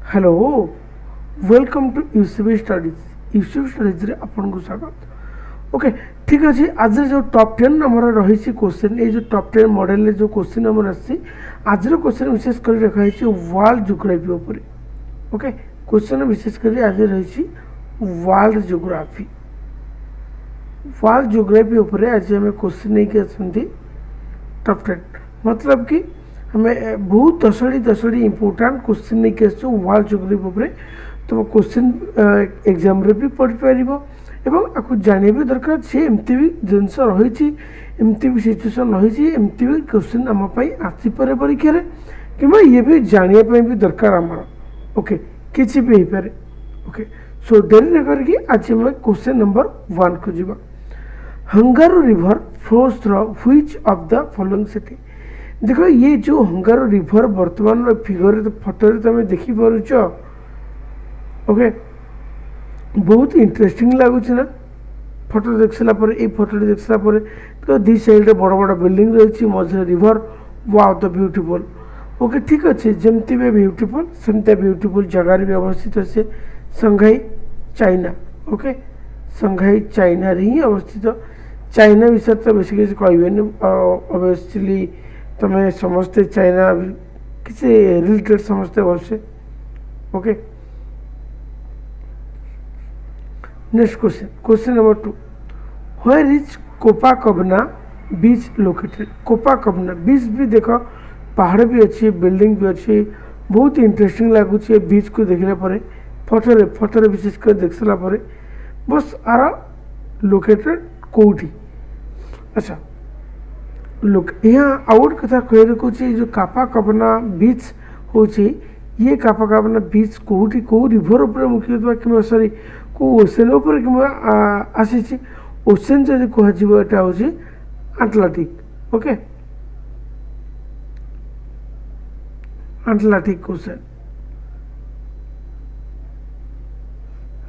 Hello welcome to UCB studies UCB studies आपन को स्वागत। ओके ठीक अच्छे। आज जो टॉप 10 आम रही क्वेश्चन ये जो टॉप 10 मॉडल जो क्वेश्चन आम आज क्वेश्चन विशेष कर रखाई वर्ल्ड जियोग्राफी उपर। ओके क्वेश्चन विशेष कर आज रही वर्ल्ड जियोग्राफी उपर आज आम क्वेश्चन नहीं आसती टॉप 10 मतलब कि हमें बहुत दसटी इंपोर्टाट क्वेश्चन नहीं आसू वर्ल्ड जियोग्राफी उपर। तुम क्वेश्चन एग्जाम रे भी पढ़ पार एवं आपको जाना भी दरकार सी एमती भी जिनस रही एमती भी सिचुएसन रही एमती भी क्वेश्चन आमपाई आसपे परीक्षा कि ये भी जानापी भी दरकार आमर। ओके किसी भी हो पारे। ओके सो डेरी करके आज आम क्वेश्चन नंबर 1 को जीवा। हंगारू river flows through which of the following city. देखो ये जो हंगारू रिवर वर्तमान फिगर फोटो तुम देखिपुच। ओके बहुत इंटरेस्टिंग लगुच ना फोटो देख सारापर ये फोटो देख सारापर तो दी साइड बड़ बड़ बिल्डिंग रही मझे river wow the beautiful. Okay ठीक अच्छे जमती भी ब्यूटीफुल सेमती ब्यूटीफुल जगार भी अवस्थित से Shanghai China. Okay Shanghai China ही अवस्थित। चाइना विषय तो बेस किसी कहबेनि ऑब्वियसली तुम्हें समस्ते चाइना किसी रिलेटेड समस्ते भलसे। Okay next question question number 2 where is Copacabana beach located. Copacabana beach भी देख पहाड़ भी अच्छी बिल्डिंग भी अच्छी बहुत इंटरेस्टिंग लगुच बीच को देखला पर फोटो विशेष कर देख सारा पर बस आर लोकेटेड कौटी। अच्छा लोक यहाँ आउट कथा कह रखुच्छे जो कापाकबना बीच हूँ ये कापाकबना बीच कौटी कौ रिभर उपर मुख्यतः कि सॉरी कौ ओसेन उपर कि आसी ओसेन जब कहटा हूँ Atlantic. Okay Atlantic ocean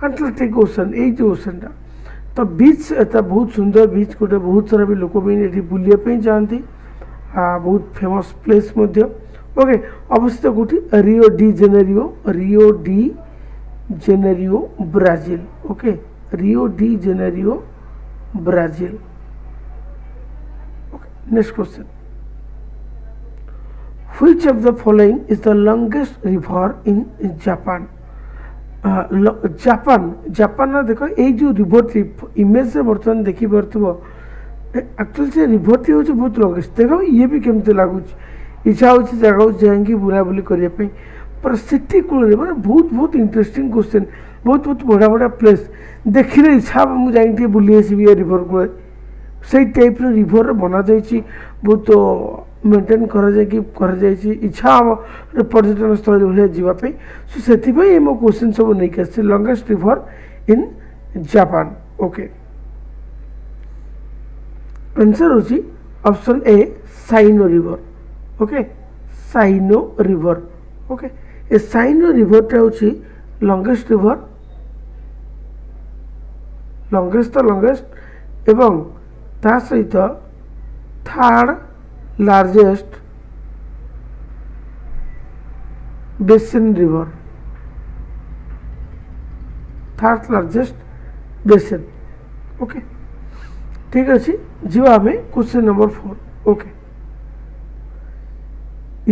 Atlantic ocean ये जो ओसेनटा तो बीच एटा बहुत सुंदर बीच गोटे बहुत सारा भी लोक भी बुलापी जाती बहुत फेमस प्लेस मध्य। ओके अवस्थित कौटी Rio de Janeiro Brazil. Okay Rio de Janeiro Brazil. Okay next question which of the following is the longest river in Japan. Japan Japan देख ये जो रिभर इमेज बर्तमान देखिपे एक्चुअली से रिभर टी हूँ बहुत लंगेस्ट। देख ये भी केमती लगुच इच्छा हो जगह जाकि बुलाबुली करने पर सिटी कूल मैंने बहुत बहुत इंटरेस्टिंग क्वेश्चन बहुत बहुत बढ़िया बढ़िया प्लेस देखने इच्छा मुझे बुली आसबि रिभर कूल से टाइप रिभर बना जाइए बहुत मेंटेन कर इच्छा पर्यटन स्थल भाई जावाई। सो से मो क्वेश्चन सब नहीं आस longest river in Japan. Okay answer होची option A Shinano river. Okay Shinano river. Okay ए साइनो रिवरटा होची लंगेस्ट रिवर लंगेस्ट तो लंगेस्ट एवं ता सहित third largest basin river third largest basin. Okay ठीक अच्छे जीवा आम क्वेश्चन नंबर 4। ओके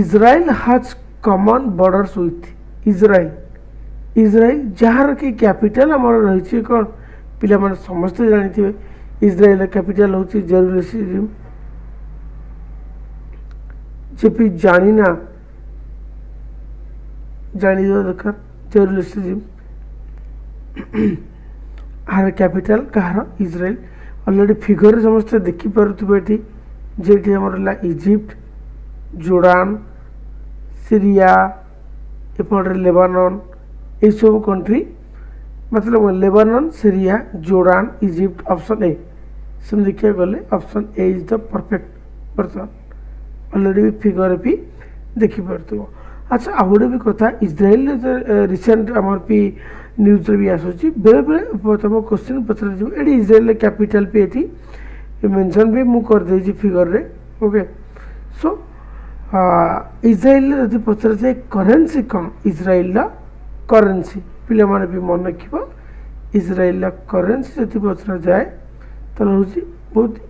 इजराइल हाज कमन बॉर्डर्स विथ इजराइल जार कि कैपिटल आमर रही कौन पिला माने समस्ते जानी इजराइल कैपिटल हूँ जेरुसलेम। जेपी जानी ना जानी दरकार Jerusalem are capital Kahar Israel already figure समस्ते देखिपे जेठी आमर इजिप्ट जोर्डान सीरिया एपटे लेबानन ये सब कंट्री मतलब Lebanon Syria Jordan Egypt option A से देखा गले option A is the perfect बर्तमान ऑलरेडी भी फिगर भी देखिपे। अच्छा आ गए भी कथा इजराइल रिसेंट आमर भी न्यूज भी आसूँ बेले बेले तुम क्वेश्चन पचर ये इजराइल कैपिटल भी ये मेंशन भी मुझे करदे फिगर रे। ओके सो इजराइल जब पचर जाए करेन्सी कौन इजराइल करेन्सी पिला माने भी मन रखिबो इजराइल करेन्सी जति पचरा जाए तो हूँ बहुत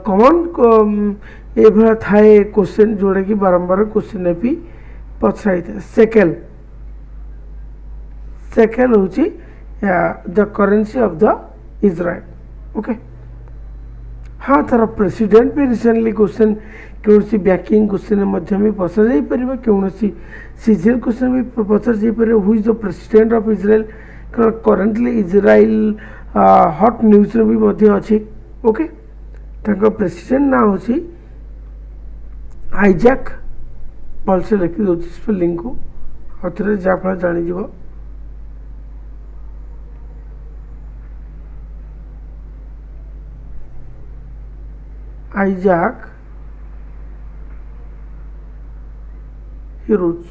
कमन ये थाए क्वेश्चन जोड़ा कि बारंबार क्वेश्चन भी पचरा था सेकेल सेकेल हूँ the currency of the Israel okay हाँ तार प्रेसिडेंट भी रिसेंटली क्वेश्चन कौन सी बैकिंग क्वेश्चन भी पचर जापर कौन सीजन क्वेश्चन भी पचर जापर who is the president of Israel कारण करेन्टली इजराइल हॉट न्यूज भी अच्छी ओके प्रेसिडेंट ना हूँ आइजैक भलसे लिखी दूसरी स्पेलिंग को आउे जहाँफल जानीज Isaac Herzog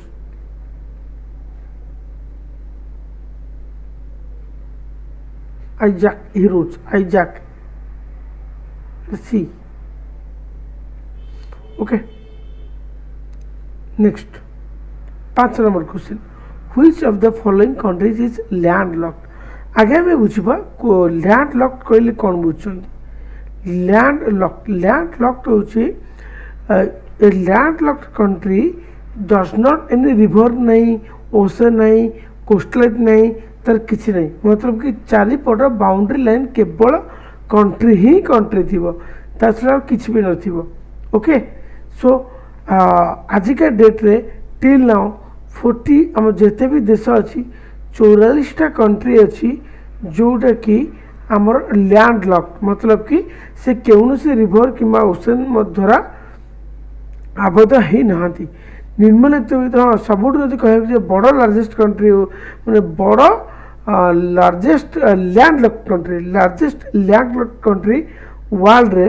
Isaac Herzog Isaac सी okay next 5 number question which of the following countries is landlocked आगे हमें बुझा लैंडलॉक्ड कहले कौन बुझुं लैंडलॉक्ड होची ए landlocked country does not any river नहीं ओशन नहीं कोस्टलाइट नहीं तार किसी नहीं मतलब कि चारिपट बाउंड्री लाइन केवल कंट्री ही कंट्री थी छड़ा किसी भी नथिबो ओके सो आजिका डेट रे टिल नाउ 40 आम जिते भी देश अच्छी 44टा कंट्री अच्छी जोटा कि आमर लैंडलॉक्ड मतलब कि से कौन से रिवर कि ओशन द्वारा आबद्ध ही नहांती निम्नलिखित हाँ सब कह बड़ लार्जेस्ट कंट्री माने बड़ लार्जेस्ट लैंडलॉक्ड कंट्री वर्ल्ड रे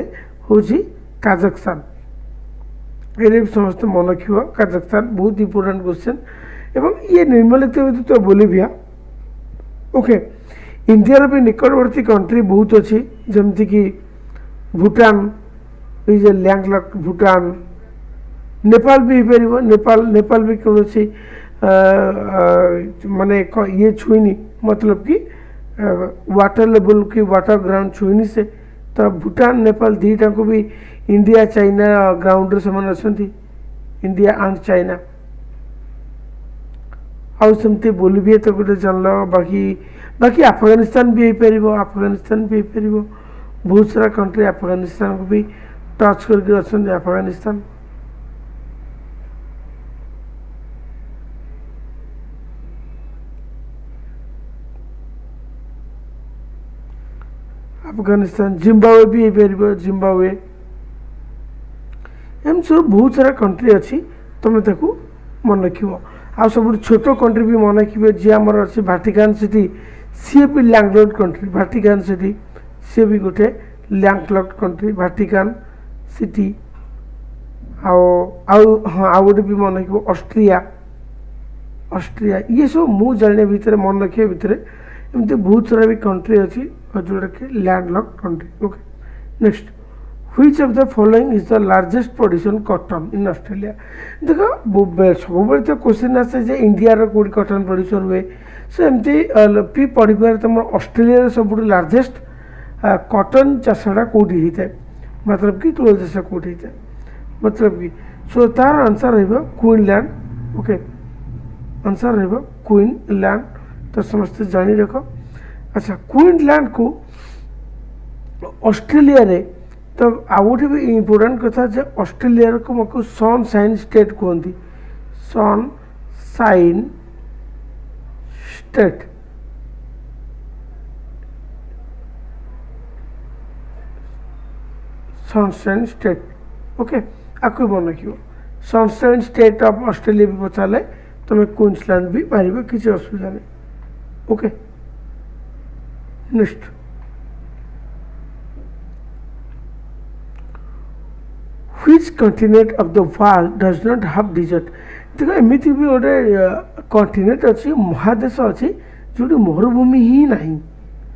होची काजाख्स्तान ये भी समस्त मन रखिए काजाख्स्तान बहुत इंपोर्टेंट क्वेश्चन एवं ये निम्नलिखित तो बोलिविया ओके इंडिया भी निकटवर्ती कंट्री बहुत अच्छी जमती कि Bhutan is a landlocked Bhutan Nepal भी हो पार नेपाल भी कौन सी माने ये छुईनी मतलब कि वाटर लेवल की वाटर ग्राउंड छुईनी से तो भूटान नेपाल दीटा को भी इंडिया चाइना ग्राउंड से अच्छा इंडिया एंड चाइना आउ सेमती बोलिविया तो गोटे जानल बाकी बाकी अफगानिस्तान भी हो पार अफगानिस्तान भी हो पार बहुत सारा कंट्री अफगानिस्तान को भी टच करके अच्छा अफगानिस्तान अफगानिस्तान जिम्बाब्वे भी हो पार जिम्बाब्वे एम सब बहुत सारा कंट्री अच्छी तुम ताको मन रख आ सब छोट कंट्री भी मन रखिए जी आमर अच्छे वाटिकान सिटी सी भी लैंडलॉक्ड कंट्री वाटिकान सिटी सी भी गोटे लैंडलॉक्ड कंट्री वाटिकान सिटी हाँ गोटे भी मन रखिए ऑस्ट्रिया ऑस्ट्रिया ये सब मु जाने भितर मन रखिए भितर एमती बहुत सारा भी कंट्री अच्छी जोटा कि landlocked country okay next which of the following is the largest production cotton in Australia देख सब तो क्वेश्चन आसे जे इंडिया रो कोडी कॉटन प्रोड्यूसर हुए सो एमती पी पढ़ी पारे तुम ऑस्ट्रेलिया सब लार्जेस्ट कॉटन चाषटा कौटी होता है मतलब कि तुला चाष कौटी होता है मतलब कि सो तार आंसर रहा क्वीनलैंड ओके आंसर रहा क्वीनलैंड तो समस्त जानी रख अच्छा क्वीनलैंड को ऑस्ट्रेलिया रे तो आउ गोटे भी इम्पोर्टाट कथा जे ऑस्ट्रेलिया को मको सन साइन स्टेट कहती sunshine state sunshine state okay आपको मन रखिए सनशाइन स्टेट ऑफ ऑस्ट्रेलिया भी पचारे तुम्हें क्वींसलैंड भी मार किसी असुविधा नहीं okay next which continent of the world does not have desert देख एमती भी गोटे कंटिनेंट अच्छी महादेश अच्छी जो मरुभूमि ही ना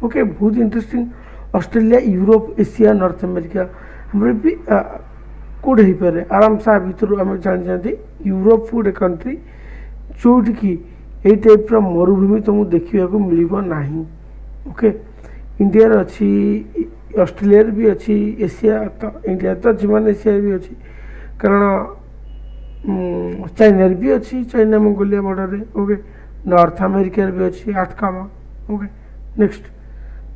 ओके बहुत interesting Australia Europe Asia north America हमारे भी कौटे हो पारे आराम से भितर आम जानते यूरोप गोटे कंट्री जोटि कि यही टाइप मरुभूमि तुमको देखा मिल ना। ओके इंडिया अच्छी ऑस्ट्रेलिया भी अच्छी एशिया तो इंडिया तो जीवन एशिया भी अच्छी कारण चाइना भी अच्छी China Mongolia border. Okay North America भी अच्छी Atacama. Okay next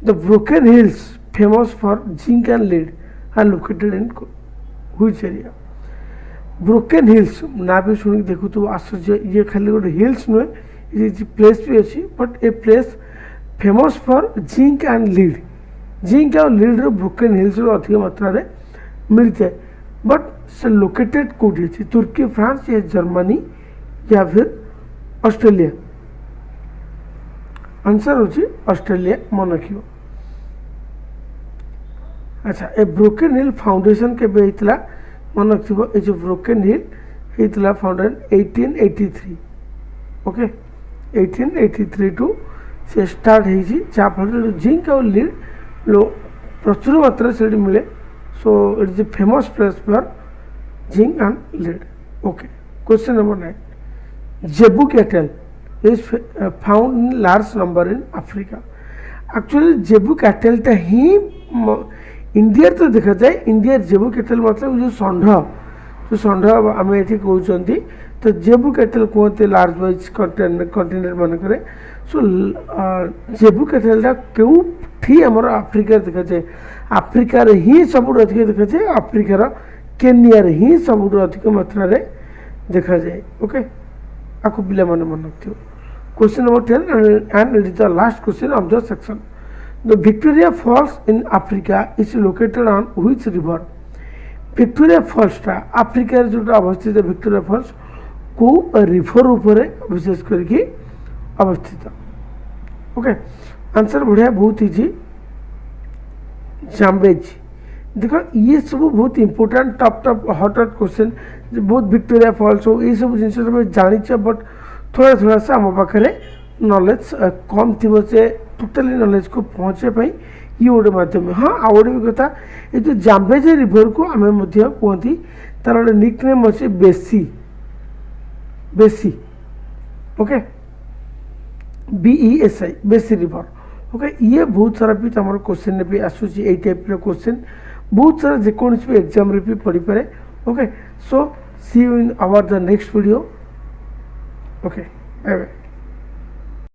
the broken hills famous for zinc and lead are located in which area. Broken Hills ना भी शुणी देखु तो आश्चर्य ये खाली गोटे हिल्स नुहे ये प्लेस भी अच्छी but a place famous for zinc and lead. Zinc और लीड ब्रोकन हिल्स अधिक मात्रा मिलता है बट से लोकेटेड कौटी अच्छी तुर्की फ्रांस या जर्मनी या फिर ऑस्ट्रेलिया। आंसर होची ऑस्ट्रेलिया मन रखियो। अच्छा ए ब्रोकन हिल फाउंडेशन के होता मन रखियो ये जो ब्रोकन हिल होता फाउंडेशन 1883। ओके 1883 टू से स्टार्ट होती जहाँफल जिंक और लीड लो प्रचुर मात्रा से मिले so it is a famous place for zinc and lead. Okay question number 9 जेबू cattle is found in large number in Africa. Actually जेबू कैटलटा ही इंडिया तो देखा जाए इंडिया जेबू कैटल मतलब जो षंढ आम ये कहते तो जेबू कैटल कहते लार्ज वाइज कंटिनेंट मानक सो जेबू कैटलटा क्योंठी आम आफ्रिका देखा जाए आफ्रिकार ही सब अधिक देखा जाए आफ्रिकार केनिया ही सब अधिक मात्रा देखा जाए। ओके आपको पिला मन रखियो। Question number 10 and it is the last question of the section. The Victoria Falls in Africa is located on which river. Victoria फॉल्सटा अफ्रिकार जो अवस्थित विक्टोरिया फॉल्स को रिवर उपर विशेष करके अवस्थित। ओके आंसर बढ़िया बहुत इजी जाम्बेजी। देखो ये सब बहुत इंपोर्टेंट टप हट क्वेश्चन बहुत विक्टोरिया फॉल्स हो ये सब जिन तुम जाच बट थोड़ा थोड़ा सा आम पाखे नॉलेज कम थी से टोटाली नॉलेज को पहुँचापी ये गोटे मध्यम। हाँ आ गए भी कथा ये जो जाम्बेजी रिवर को आम कहती तार गोटे निक नेम अच्छे बेसी बेसी। ओके BESI बेसी रिवर। ओके ये बहुत सारा भी तुम क्वेश्चन भी आसूसी यही टाइप क्वेश्चन बहुत सारा जेकोसी भी एग्जाम भी पढ़ी पारे। Okay so see you in our the next video. Okay bye bye.